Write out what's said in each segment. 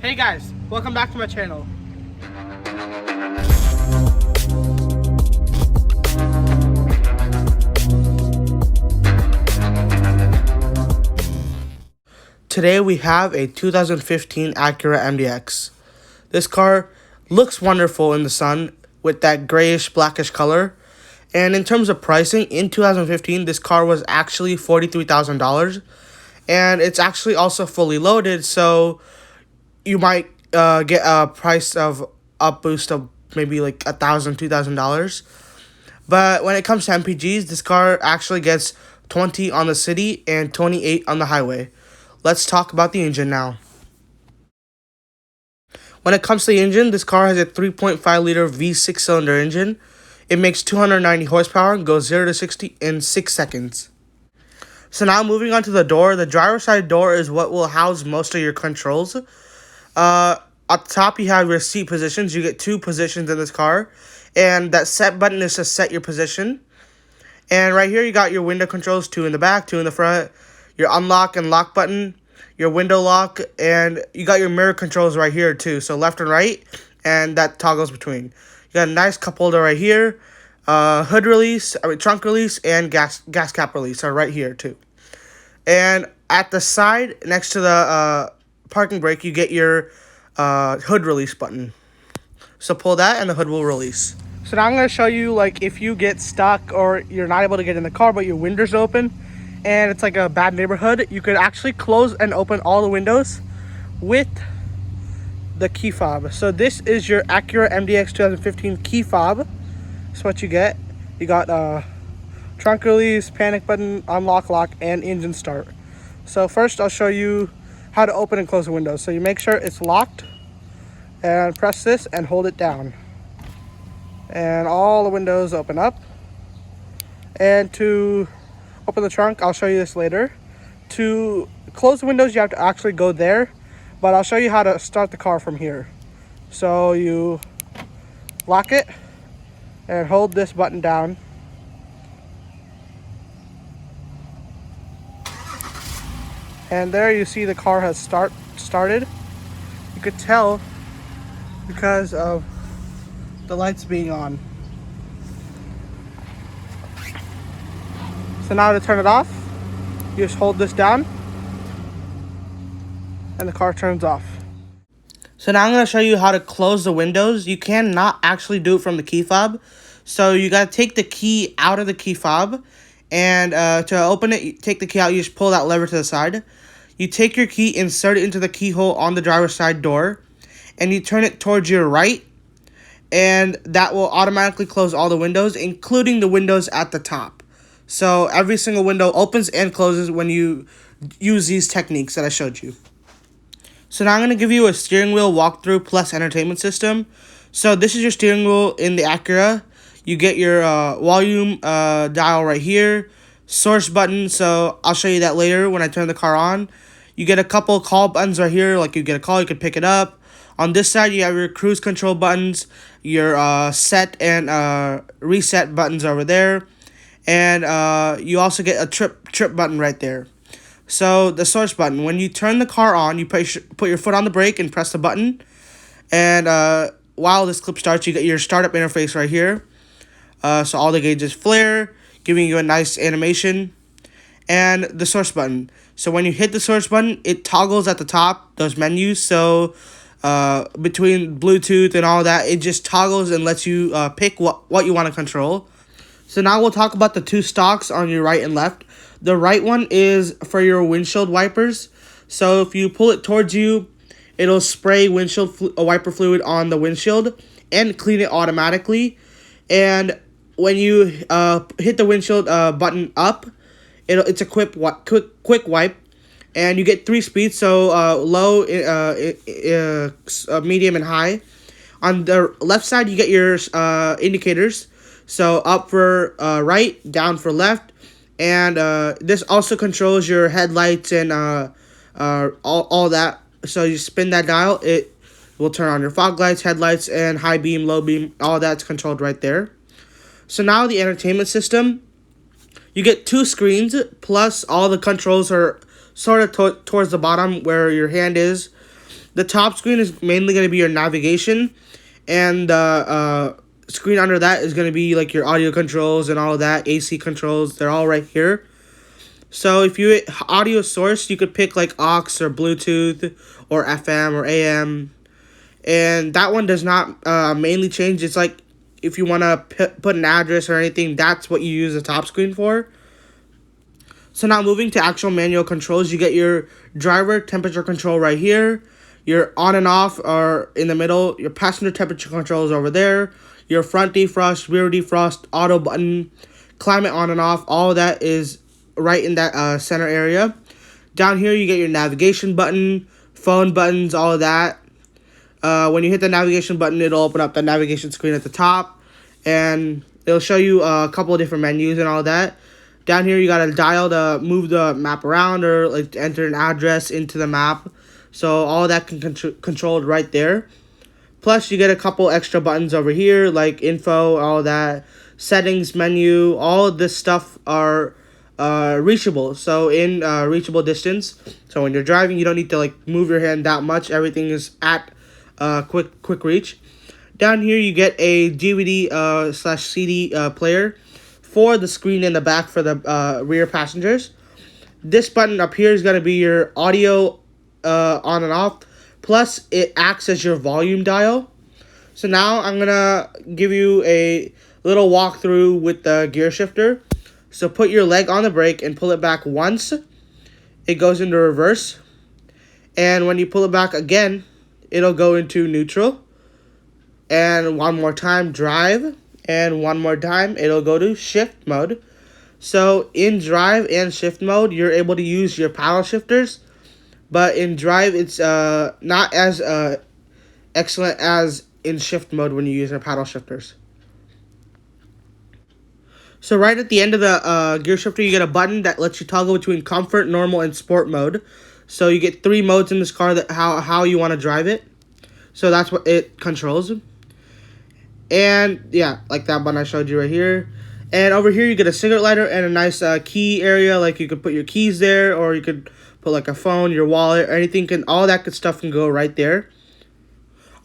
Hey guys, welcome back to my channel. Today we have a 2015 Acura MDX. This car looks wonderful in the sun with that grayish blackish color. And in terms of pricing, in 2015 this car was actually $43,000. And it's actually also fully loaded, so you might get a price of a boost of maybe like $1,000, $2,000. But when it comes to MPGs, this car actually gets 20 on the city and 28 on the highway. Let's talk about the engine now. When it comes to the engine, this car has a 3.5 liter V6 cylinder engine. It makes 290 horsepower and goes 0 to 60 in 6 seconds. So now moving on to the door. The driver's side door is what will house most of your controls. Up top, you have your seat positions. You get 2 positions in this car. And that set button is to set your position. And right here, you got your window controls, 2 in the back, 2 in the front. Your unlock and lock button, your window lock, and you got your mirror controls right here too. So left and right, and that toggles between. You got a nice cup holder right here. Hood release, trunk release, and gas cap release are right here too. And at the side, next to the parking brake, you get your hood release button. So pull that and the hood will release. So now I'm going to show you, like, if you get stuck or you're not able to get in the car but your windows open and it's like a bad neighborhood, you could actually close and open all the windows with the key fob. So this is your Acura MDX 2015 key fob. That's what you get. You got trunk release, panic button, unlock, lock, and engine start. So first I'll show you how to open and close the windows. So you make sure it's locked and press this and hold it down. And all the windows open up. And to open the trunk, I'll show you this later. To close the windows, you have to actually go there. But I'll show you how to start the car from here. So you lock it and hold this button down. And there you see the car has started. You could tell because of the lights being on. So now to turn it off, you just hold this down and the car turns off. So now I'm going to show you how to close the windows. You cannot actually do it from the key fob. So you got to take the key out of the key fob, and to open it, you take the key out, you just pull that lever to the side. You take your key, insert it into the keyhole on the driver's side door, and you turn it towards your right, and that will automatically close all the windows, including the windows at the top. So every single window opens and closes when you use these techniques that I showed you. So now I'm going to give you a steering wheel walkthrough plus entertainment system. So this is your steering wheel in the Acura. You get your volume dial right here, source button, so I'll show you that later when I turn the car on. You get a couple call buttons right here, like you get a call, you can pick it up. On this side, you have your cruise control buttons, your set and reset buttons over there. And you also get a trip button right there. So the source button, when you turn the car on, you put your foot on the brake and press the button. And while this clip starts, you get your startup interface right here. So all the gauges flare, giving you a nice animation. And the source button. So when you hit the source button, it toggles at the top, those menus. So between Bluetooth and all that, it just toggles and lets you pick what you want to control. So now we'll talk about the 2 stalks on your right and left. The right one is for your windshield wipers. So if you pull it towards you, it'll spray windshield wiper fluid on the windshield and clean it automatically. And when you hit the windshield button up, it's a quick wipe, and you get 3 speeds, so low, medium, and high. On the left side, you get your indicators, so up for right, down for left, and this also controls your headlights and all that. So you spin that dial, it will turn on your fog lights, headlights, and high beam, low beam, all that's controlled right there. So now the entertainment system, you get 2 screens, plus all the controls are sort of towards the bottom where your hand is. The top screen is mainly going to be your navigation, and the screen under that is going to be like your audio controls and all of that, AC controls. They're all right here. So if you hit audio source, you could pick like aux or Bluetooth or FM or AM. And that one does not mainly change. It's like if you want to put an address or anything, that's what you use the top screen for. So now moving to actual manual controls, you get your driver temperature control right here. Your on and off are in the middle. Your passenger temperature controls over there. Your front defrost, rear defrost, auto button, climate on and off. All of that is right in that center area. Down here, you get your navigation button, phone buttons, all of that. When you hit the navigation button, it'll open up the navigation screen at the top, and it'll show you a couple of different menus and all of that. Down here, you got a dial to move the map around or like to enter an address into the map. So all of that can controlled right there. Plus, you get a couple extra buttons over here like info, all of that, settings menu. All of this stuff are reachable. So in reachable distance. So when you're driving, you don't need to like move your hand that much. Everything is at quick reach. Down here, you get a DVD slash CD player for the screen in the back for the rear passengers. This button up here is going to be your audio on and off. Plus, it acts as your volume dial. So now I'm going to give you a little walkthrough with the gear shifter. So put your leg on the brake and pull it back once. It goes into reverse. And when you pull it back again, it'll go into neutral. And one more time, drive. And one more time, it'll go to shift mode. So in drive and shift mode, you're able to use your paddle shifters. But in drive, it's not as excellent as in shift mode when you use your paddle shifters. So right at the end of the gear shifter, you get a button that lets you toggle between comfort, normal, and sport mode. So you get 3 modes in this car that how you want to drive it. So that's what it controls. And yeah, like that button I showed you right here. And over here, you get a cigarette lighter and a nice key area. Like you could put your keys there, or you could put like a phone, your wallet, or anything. All that good stuff can go right there.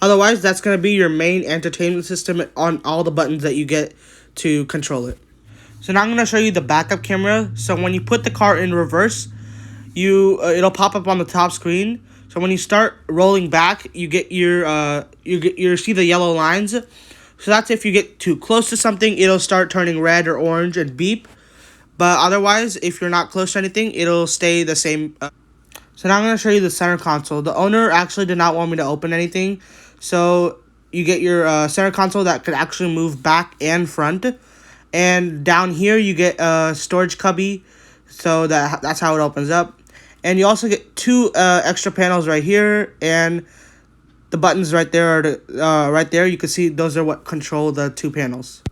Otherwise, that's going to be your main entertainment system on all the buttons that you get to control it. So now I'm going to show you the backup camera. So when you put the car in reverse, it'll pop up on the top screen. So when you start rolling back, you get your see the yellow lines. So that's if you get too close to something, it'll start turning red or orange and beep. But otherwise, if you're not close to anything, it'll stay the same. So now I'm going to show you the center console. The owner actually did not want me to open anything. So you get your center console that could actually move back and front. And down here, you get a storage cubby. So that's how it opens up. And you also get 2 extra panels right here. And the buttons right there are right there. You can see those are what control the 2 panels.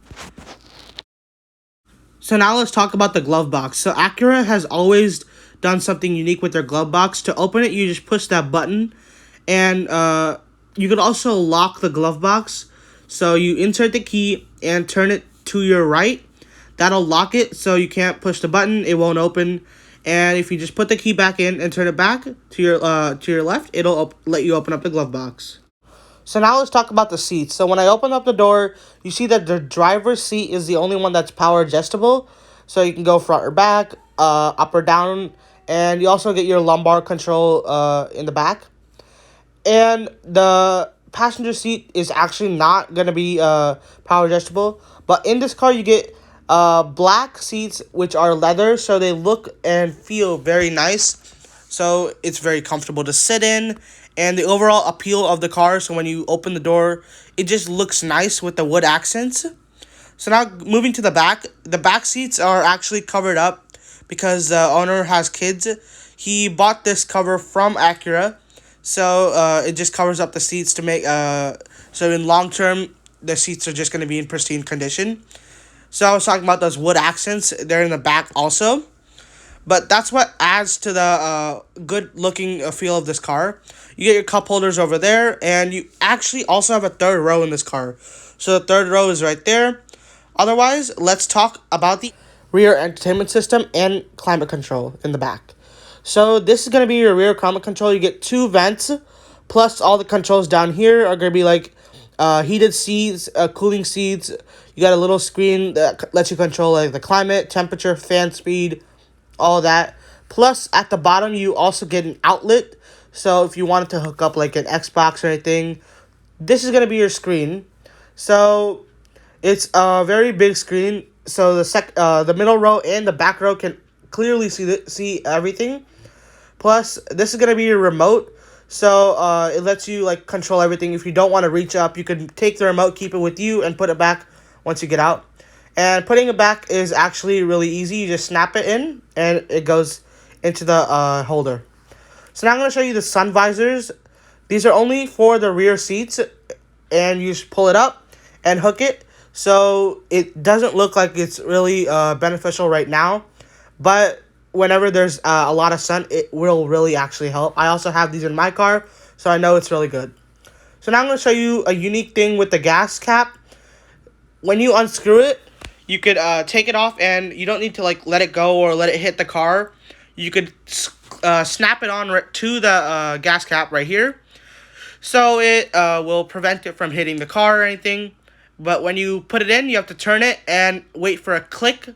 So now let's talk about the glove box. So Acura has always done something unique with their glove box. To open it, you just push that button. And you could also lock the glove box. So you insert the key and turn it to your right. That'll lock it so you can't push the button. It won't open. And if you just put the key back in and turn it back to your left, it'll let you open up the glove box. So now let's talk about the seats. So when I open up the door, you see that the driver's seat is the only one that's power adjustable. So you can go front or back, up or down. And you also get your lumbar control in the back. And the passenger seat is actually not going to be power adjustable. But in this car, you get black seats, which are leather. So they look and feel very nice. So it's very comfortable to sit in. And the overall appeal of the car, so when you open the door, it just looks nice with the wood accents. So now moving to the back seats are actually covered up because the owner has kids. He bought this cover from Acura, so it just covers up the seats to make, so in long term, the seats are just going to be in pristine condition. So I was talking about those wood accents, they're in the back also. But that's what adds to the good-looking feel of this car. You get your cup holders over there, and you actually also have a 3rd row in this car. So the 3rd row is right there. Otherwise, let's talk about the rear entertainment system and climate control in the back. So this is going to be your rear climate control. You get 2 vents Plus, all the controls down here are going to be like heated seats, cooling seats. You got a little screen that lets you control like the climate, temperature, fan speed, all that. Plus, at the bottom, you also get an outlet. So if you wanted to hook up like an Xbox or anything, this is going to be your screen. So it's a very big screen. So the middle row and the back row can clearly see everything. Plus, this is going to be your remote. So it lets you like control everything. If you don't want to reach up, you can take the remote, keep it with you, and put it back once you get out. And putting it back is actually really easy. You just snap it in, and it goes into the holder. So now I'm going to show you the sun visors. These are only for the rear seats, and you just pull it up and hook it. So it doesn't look like it's really beneficial right now, but whenever there's a lot of sun, it will really actually help. I also have these in my car, so I know it's really good. So now I'm going to show you a unique thing with the gas cap. When you unscrew it, you could take it off, and you don't need to like let it go or let it hit the car. You could snap it on to the gas cap right here. So it will prevent it from hitting the car or anything. But when you put it in, you have to turn it and wait for a click.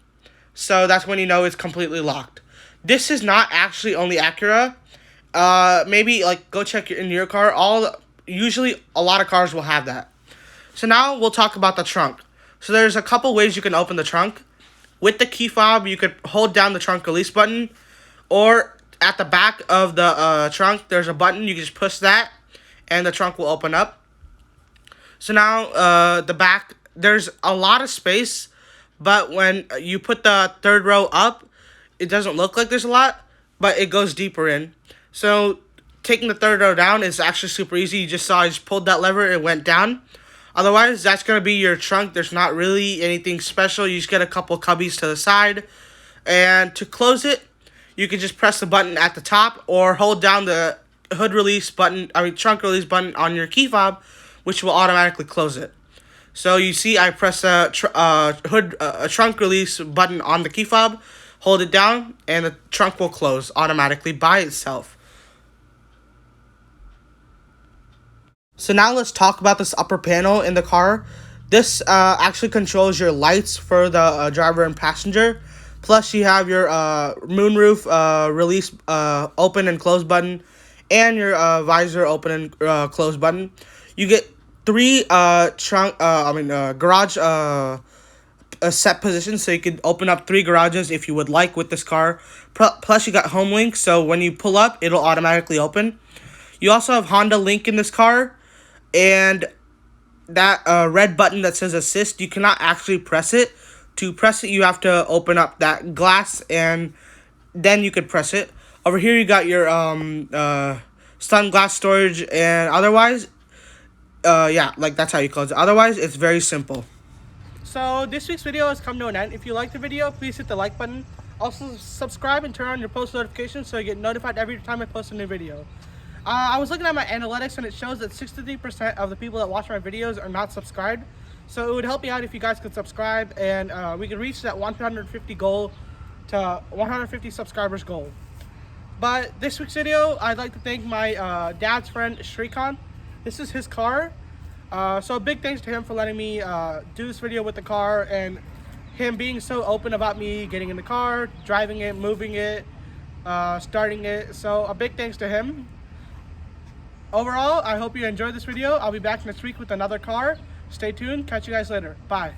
So that's when you know it's completely locked. This is not actually only Acura. Maybe like go check in your car. Usually a lot of cars will have that. So now we'll talk about the trunk. So there's a couple ways you can open the trunk. With the key fob, you could hold down the trunk release button, or at the back of the trunk, there's a button. You can just push that, and the trunk will open up. So now the back, there's a lot of space, but when you put the third row up, it doesn't look like there's a lot, but it goes deeper in. So taking the third row down is actually super easy. You just saw I just pulled that lever, it went down. Otherwise, that's going to be your trunk. There's not really anything special. You just get a couple cubbies to the side. And to close it, you can just press the button at the top or hold down the trunk release button on your key fob, which will automatically close it. So you see I press a trunk release button on the key fob, hold it down, and the trunk will close automatically by itself. So now let's talk about this upper panel in the car. This actually controls your lights for the driver and passenger. Plus you have your moonroof release open and close button, and your visor open and close button. You get 3 garage set positions, so you could open up 3 garages if you would like with this car. Plus you got Home Link, so when you pull up, it'll automatically open. You also have Honda Link in this car, and that red button that says assist, you cannot actually press it. To press it, you have to open up that glass, and then you could press it. Over here, you got your sunglass storage, and otherwise, yeah, like that's how you close it. Otherwise, it's very simple. So this week's video has come to an end. If you liked the video, please hit the like button. Also, subscribe and turn on your post notifications so you get notified every time I post a new video. I was looking at my analytics, and it shows that 63% of the people that watch my videos are not subscribed. So it would help me out if you guys could subscribe, and we could reach that 150 subscribers goal. But this week's video, I'd like to thank my dad's friend Srikanth. This is his car. So big thanks to him for letting me do this video with the car, and him being so open about me getting in the car, driving it, moving it, starting it. So a big thanks to him. Overall, I hope you enjoyed this video. I'll be back next week with another car. Stay tuned. Catch you guys later. Bye.